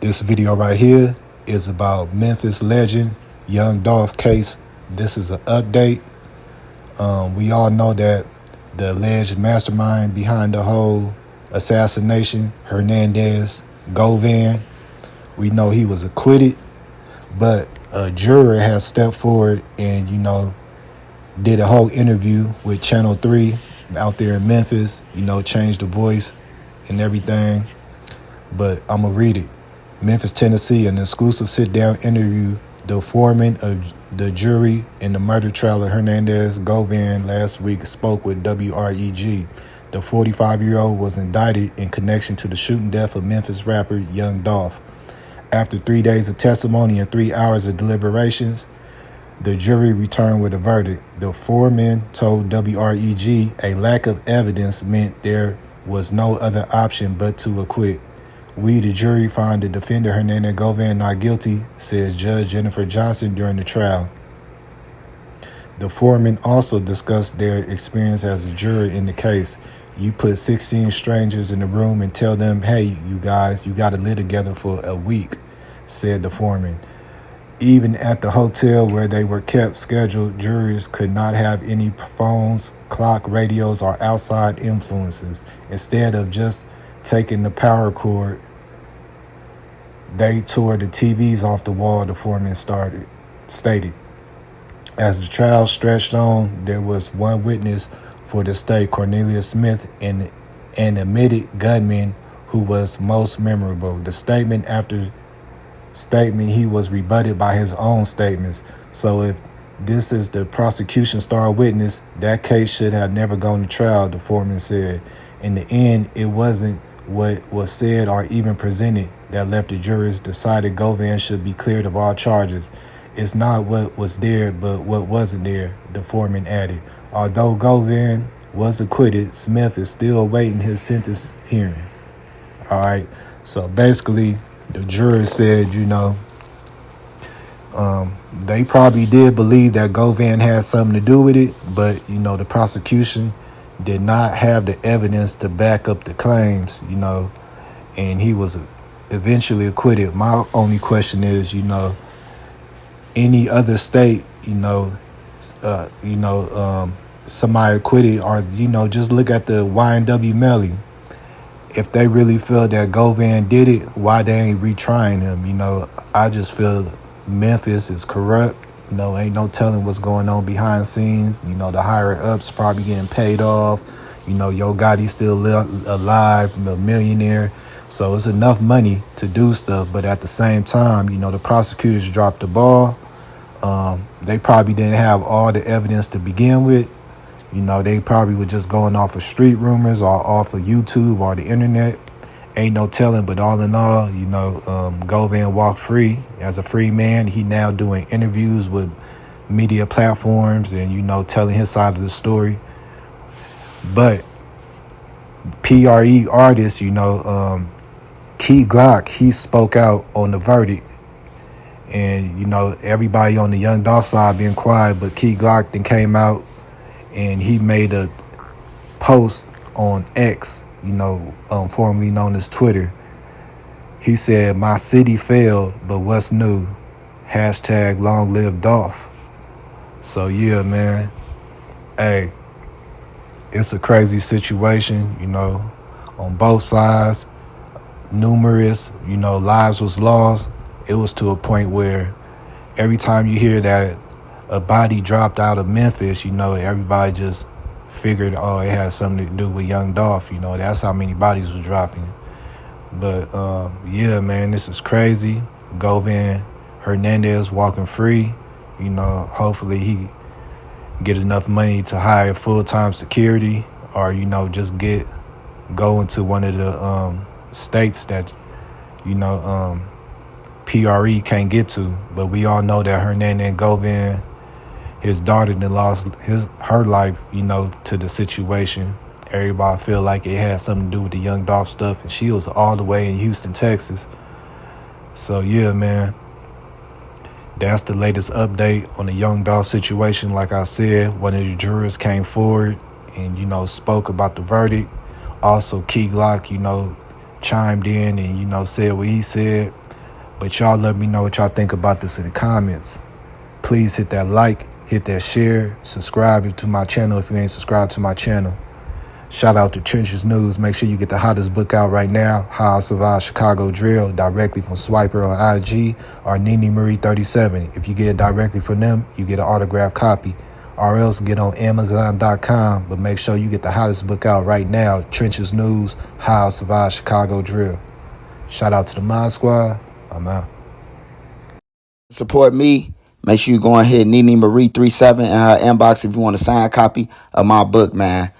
This video right here is about Memphis legend Young Dolph case. This is an update. We all know that the alleged mastermind behind the whole assassination, Hernandez Govan, we know he was acquitted, but a juror has stepped forward and, did a whole interview with Channel 3 out there in Memphis, changed the voice and everything. But I'm going to read it. Memphis, Tennessee, an exclusive sit-down interview. The foreman of the jury in the murder trial of Hernandez Govan last week spoke with WREG. The 45-year-old was indicted in connection to the shooting death of Memphis rapper Young Dolph. After 3 days of testimony and 3 hours of deliberations, the jury returned with a verdict. The foreman told WREG a lack of evidence meant there was no other option but to acquit. We, the jury, find the defendant Hernandez Govan not guilty, says Judge Jennifer Johnson during the trial. The foreman also discussed their experience as a juror in the case. You put 16 strangers in the room and tell them, hey, you guys, you got to live together for a week, said the foreman. Even at the hotel where they were kept scheduled, jurors could not have any phones, clock, radios, or outside influences. Instead of just taking the power cord, they tore the TVs off the wall, the foreman stated. As the trial stretched on, there was one witness for the state, Cornelius Smith, and an admitted gunman who was most memorable. The statement after statement, he was rebutted by his own statements. So if this is the prosecution star witness, that case should have never gone to trial, the foreman said. In the end, it wasn't what was said or even presented that left the jurors decided Govan should be cleared of all charges. It's not what was there, but what wasn't there, the foreman added. Although Govan was acquitted, Smith is still awaiting his sentence hearing. All right. So basically, the jurors said, they probably did believe that Govan had something to do with it, but, the prosecution did not have the evidence to back up the claims, and he was eventually acquitted. My only question is, any other state, somebody acquitted, or, just look at the Y&W Melly. If they really feel that Govan did it, why they ain't retrying him? I just feel Memphis is corrupt. Ain't no telling what's going on behind scenes. The higher ups probably getting paid off. Yo Gotti's still alive, a millionaire. So it's enough money to do stuff. But at the same time, the prosecutors dropped the ball. They probably didn't have all the evidence to begin with. They probably were just going off of street rumors or off of YouTube or the internet. Ain't no telling, but all in all, Govan walked free as a free man. He now doing interviews with media platforms and, telling his side of the story. But PRE artist, Key Glock, he spoke out on the verdict. And, everybody on the Young Dolph side being quiet, but Key Glock then came out and he made a post on X, formerly known as Twitter. He said, "My city failed, but what's new? Hashtag long live Dolph." So yeah, man. Hey, it's a crazy situation, on both sides. Numerous, lives was lost. It was to a point where every time you hear that a body dropped out of Memphis, everybody just figured, oh, it had something to do with Young Dolph. That's how many bodies were dropping. But, yeah, man, this is crazy. Govan Hernandez walking free. Hopefully he get enough money to hire full-time security or, just go into one of the states that, PRE can't get to. But we all know that Hernandez Govan, his daughter then lost her life, to the situation. Everybody feel like it had something to do with the Young Dolph stuff, and she was all the way in Houston, Texas. So yeah, man, that's the latest update on the Young Dolph situation. Like I said, one of the jurors came forward and spoke about the verdict. Also, Key Glock, chimed in and said what he said. But y'all let me know what y'all think about this in the comments. Please hit that like, hit that share, subscribe to my channel if you ain't subscribed to my channel. Shout out to Trenches News. Make sure you get the hottest book out right now, How I Survived Chicago Drill, directly from Swiper on IG or Nene Marie 37. If you get it directly from them, you get an autographed copy. Or else get on Amazon.com. But make sure you get the hottest book out right now, Trenches News, How I Survived Chicago Drill. Shout out to the Mod Squad. I'm out. Support me. Make sure you go and hit Nene Marie 37 in her inbox if you want a signed copy of my book, man.